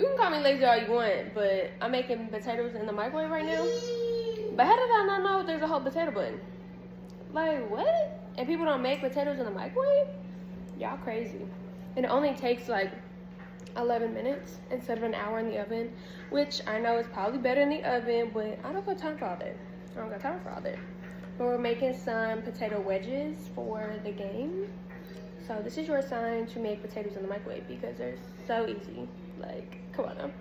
You can call me lazy all you want, but I'm making potatoes in the microwave right now. But how did I not know there's a whole potato button? Like, what? And people don't make potatoes in the microwave? Y'all crazy. And it only takes like 11 minutes instead of an hour in the oven, which I know is probably better in the oven, but I don't got time for all that. I don't got time for all that. But we're making some potato wedges for the game. So this is your sign to make potatoes in the microwave because they're so easy. Like, come on now.